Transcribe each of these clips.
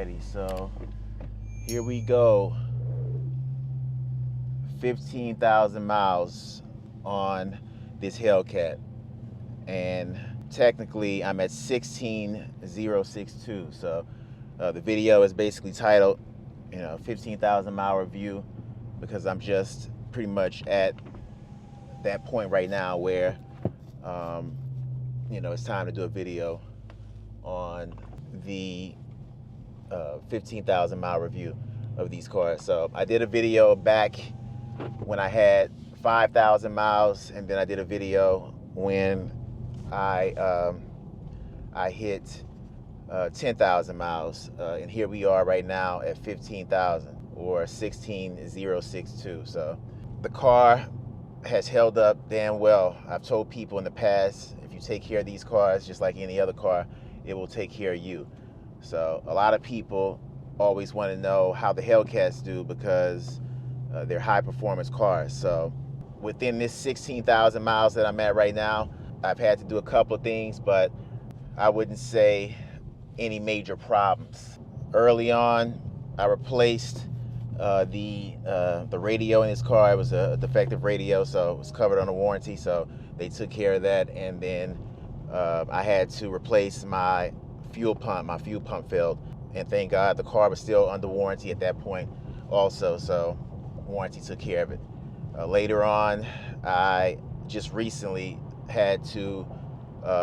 Alrighty, so here we go. 15,000 miles on this Hellcat, and technically I'm at 16,062. So the video is basically titled, 15,000 mile review, because I'm just pretty much at that point right now where it's time to do a video on the 15,000 mile review of these cars. So I did a video back when I had 5,000 miles, and then I did a video when I hit 10,000 miles, and here we are right now at 15,000, or 16,062. So the car has held up damn well. I've told people in the past, if you take care of these cars just like any other car, it will take care of you. So a lot of people always want to know how the Hellcats do, because they're high performance cars. So within this 16,000 miles that I'm at right now, I've had to do a couple of things, but I wouldn't say any major problems. Early on, I replaced the radio in this car. It was a defective radio, so it was covered on a warranty, so they took care of that. And then I had to replace my fuel pump. My fuel pump failed, and thank God the car was still under warranty at that point also, so warranty took care of it. Later on, I just recently had to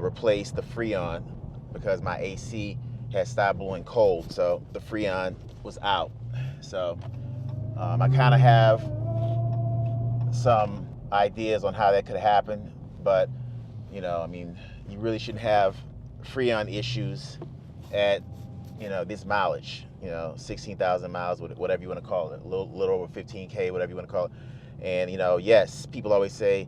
replace the Freon, because my AC had stopped blowing cold, so the Freon was out. So I kind of have some ideas on how that could happen, but you really shouldn't have Freon issues at this mileage, 16,000 miles, whatever you want to call it, a little over 15K, whatever you want to call it. And yes, people always say,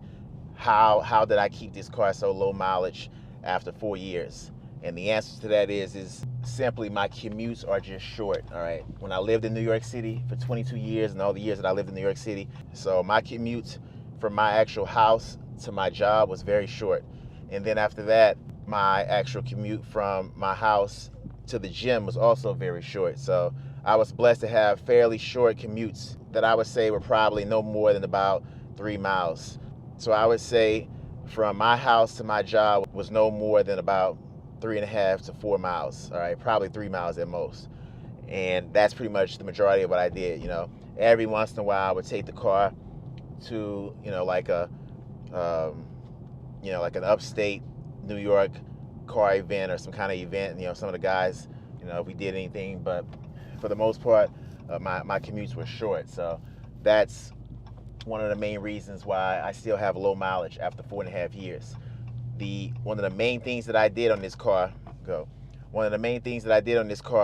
how did I keep this car so low mileage after 4 years? And the answer to that is simply my commutes are just short. All right, when I lived in New York City for 22 years, and all the years that I lived in New York City, so my commute from my actual house to my job was very short. And then after that, my actual commute from my house to the gym was also very short. So I was blessed to have fairly short commutes that I would say were probably no more than about 3 miles. So I would say from my house to my job was no more than about 3.5 to 4 miles. All right, probably 3 miles at most. And that's pretty much the majority of what I did. Every once in a while I would take the car to like an upstate New York car event or some kind of event. Some of the guys, if we did anything, but for the most part, my commutes were short. So that's one of the main reasons why I still have low mileage after 4.5 years. One of the main things that I did on this car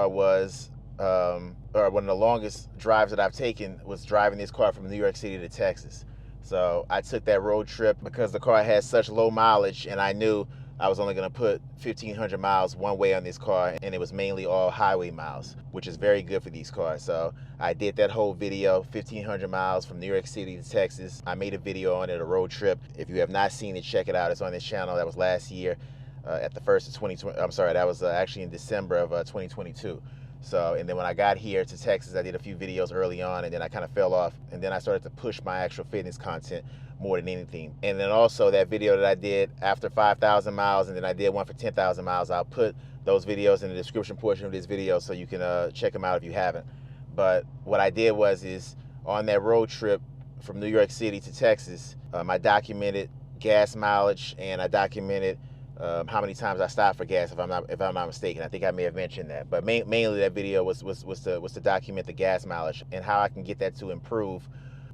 was, or one of the longest drives that I've taken was driving this car from New York City to Texas. So I took that road trip because the car had such low mileage, and I knew I was only going to put 1,500 miles one way on this car, and it was mainly all highway miles, which is very good for these cars. So I did that whole video, 1,500 miles from New York City to Texas. I made a video on it, a road trip. If you have not seen it, check it out. It's on this channel. That was last year at the first of 2020. I'm sorry, that was actually in December of 2022. So, and then when I got here to Texas, I did a few videos early on, and then I kind of fell off, and then I started to push my actual fitness content more than anything. And then also that video that I did after 5,000 miles, and then I did one for 10,000 miles. I'll put those videos in the description portion of this video so you can check them out if you haven't. But what I did is on that road trip from New York City to Texas, I documented gas mileage, and I documented how many times I stopped for gas, if I'm not mistaken. I think I may have mentioned that, but mainly that video was to document the gas mileage and how I can get that to improve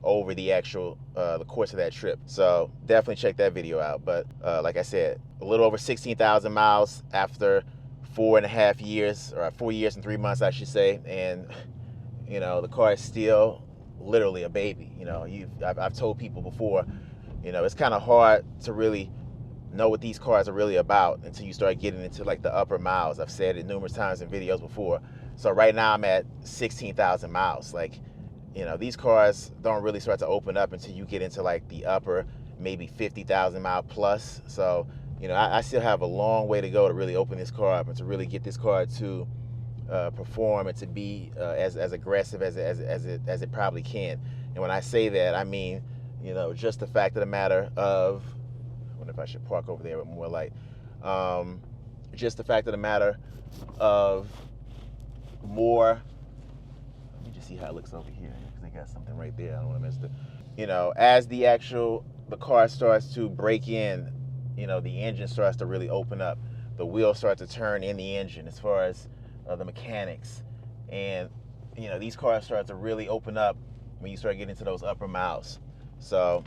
over the actual the course of that trip. So definitely check that video out. But like I said, a little over 16,000 miles after 4.5 years, or 4 years and 3 months, I should say. And the car is still literally a baby. I've told people before, it's kind of hard to really know what these cars are really about until you start getting into like the upper miles. I've said it numerous times in videos before. So right now I'm at 16,000 miles. Like, these cars don't really start to open up until you get into like the upper, maybe 50,000 mile plus. So, I still have a long way to go to really open this car up and to really get this car to perform and to be as aggressive as it probably can. And when I say that, I mean, you know, just the fact of the matter of, I wonder if I should park over there with more light. Just the fact of the matter of more. Let me just see how it looks over here, because they got something right there. I don't want to miss it. You know, as the car starts to break in, you know, the engine starts to really open up. The wheels start to turn in the engine as far as the mechanics. And, you know, these cars start to really open up when you start getting to those upper miles. So,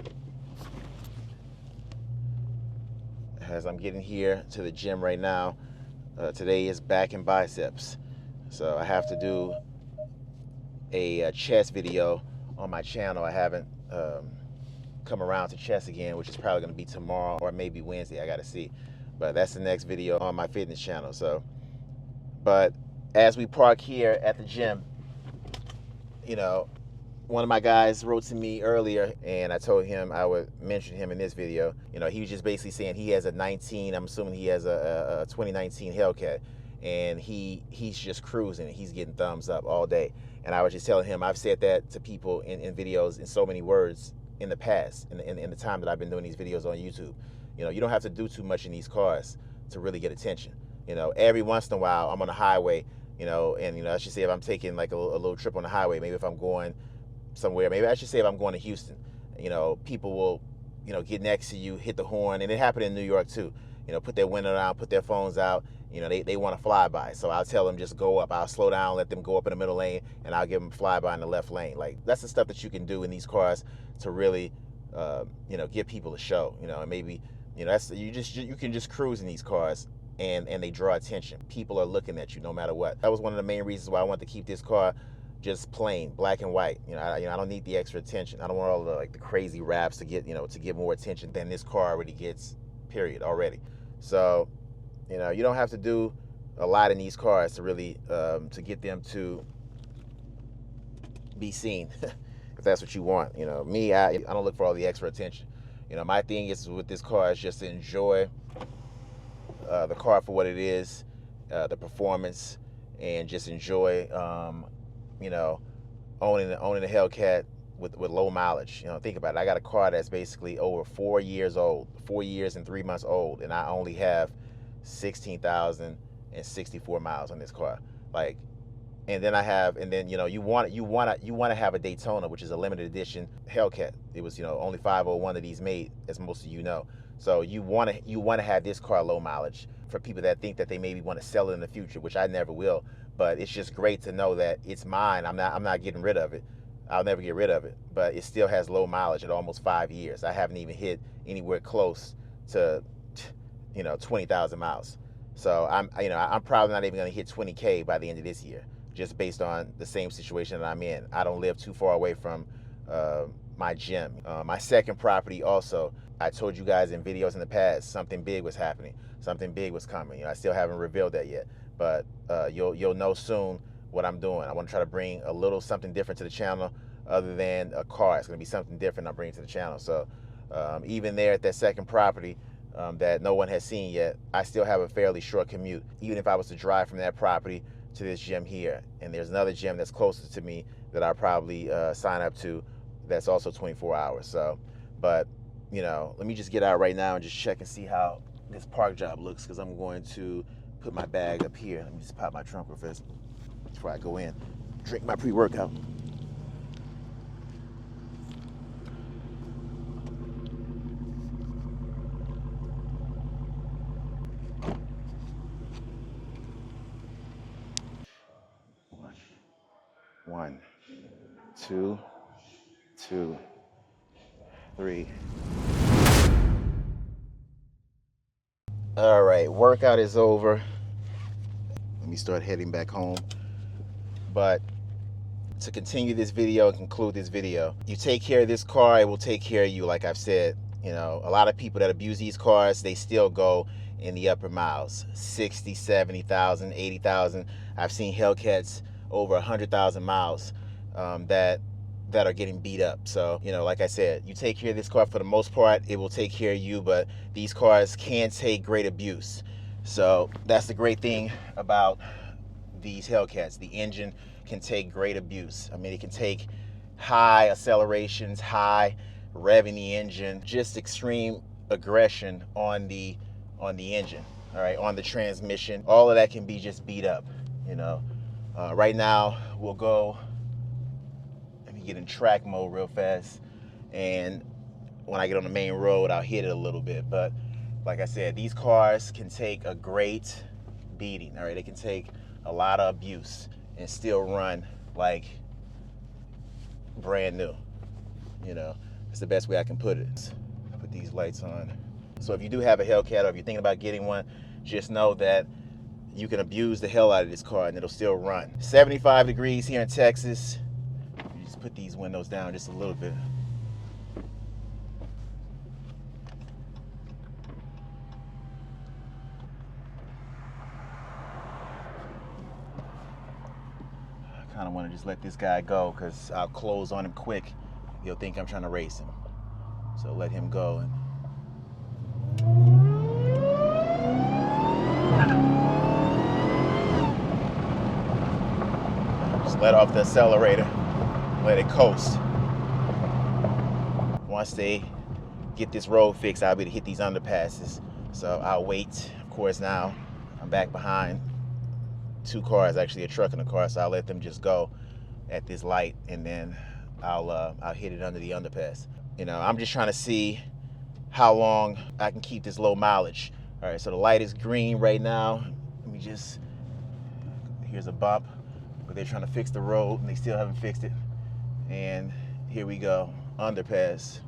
as I'm getting here to the gym right now, today is back and biceps. So I have to do a chest video on my channel. I haven't come around to chest again, which is probably going to be tomorrow or maybe Wednesday. I got to see. But that's the next video on my fitness channel. So, but as we park here at the gym, you know, one of my guys wrote to me earlier, and I told him I would mention him in this video. You know, he was just basically saying he has a 19, I'm assuming he has a 2019 Hellcat, and he's just cruising. He's getting thumbs up all day. And I was just telling him, I've said that to people in videos in so many words in the past, in the time that I've been doing these videos on YouTube. You know, you don't have to do too much in these cars to really get attention. You know, every once in a while, I'm on the highway, you know, and, you know, I should say if I'm taking like a little trip on the highway, maybe if I'm going somewhere, maybe I should say if I'm going to Houston, you know, people will, you know, get next to you, hit the horn, and it happened in New York too. You know, put their window down, put their phones out, you know, they want to fly by. So I'll tell them just go up. I'll slow down, let them go up in the middle lane, and I'll give them fly by in the left lane. Like, that's the stuff that you can do in these cars to really, you know, give people a show, you know, and maybe, you know, you can just cruise in these cars and they draw attention. People are looking at you no matter what. That was one of the main reasons why I wanted to keep this car just plain black and white. You know, I don't need the extra attention. I don't want all the crazy wraps to get, you know, to get more attention than this car already gets, period, already. So, you know, you don't have to do a lot in these cars to really to get them to be seen. If that's what you want. You know, me, I don't look for all the extra attention. You know, my thing is with this car is just to enjoy the car for what it is, the performance, and just enjoy you know, owning a Hellcat with low mileage. You know, think about it. I got a car that's basically over 4 years old, 4 years and 3 months old, and I only have 16,064 miles on this car. Like, and then you know, you want to have a Daytona, which is a limited edition Hellcat. It was, you know, only 501 of these made, as most of you know. So you want to have this car low mileage for people that think that they maybe want to sell it in the future, which I never will. But it's just great to know that it's mine. I'm not getting rid of it. I'll never get rid of it. But it still has low mileage at almost 5 years. I haven't even hit anywhere close to, you know, 20,000 miles. So I'm probably not even going to hit 20K by the end of this year, just based on the same situation that I'm in. I don't live too far away from my gym. My second property also, I told you guys in videos in the past, something big was happening. Something big was coming. You know, I still haven't revealed that yet, but you'll know soon what I'm doing. I want to try to bring a little something different to the channel other than a car. It's going to be something different I'm bringing to the channel. So even there at that second property that no one has seen yet, I still have a fairly short commute. Even if I was to drive from that property to this gym here, and there's another gym that's closer to me that I'll probably sign up to, that's also 24 hours. So, but, you know, let me just get out right now and just check and see how this park job looks, because I'm going to put my bag up here. Let me just pop my trunk real fast before I go in. Drink my pre-workout. One, two, 3. All right, workout is over. Let me start heading back home. But to continue this video and conclude this video, you take care of this car, it will take care of you. Like I've said, you know, a lot of people that abuse these cars, they still go in the upper miles, 60, 70,000, 80,000. I've seen Hellcats over 100,000 miles that are getting beat up. So, you know, like I said, you take care of this car for the most part, it will take care of you, but these cars can take great abuse. So that's the great thing about these Hellcats. The engine can take great abuse. I mean, it can take high accelerations, high revving the engine, just extreme aggression on the engine, all right, on the transmission. All of that can be just beat up, you know. Right now, we'll go, let me get in track mode real fast, and when I get on the main road, I'll hit it a little bit. But like I said, these cars can take a great beating, all right? They can take a lot of abuse and still run like brand new, you know. It's the best way I can put it. Put these lights on. So if you do have a Hellcat, or if you're thinking about getting one, just know that you can abuse the hell out of this car and it'll still run. 75 degrees here in Texas. You just put these windows down just a little bit. I kind of want to just let this guy go because I'll close on him quick. He'll think I'm trying to race him. So let him go. And just let off the accelerator, let it coast. Once they get this road fixed, I'll be able to hit these underpasses. So I'll wait. Of course, now I'm back behind two cars, actually a truck and a car, so I'll let them just go at this light, and then I'll hit it under the underpass. You know, I'm just trying to see how long I can keep this low mileage. All right, so the light is green right now. Let me just, here's a bump, but they're trying to fix the road and they still haven't fixed it. And here we go, underpass.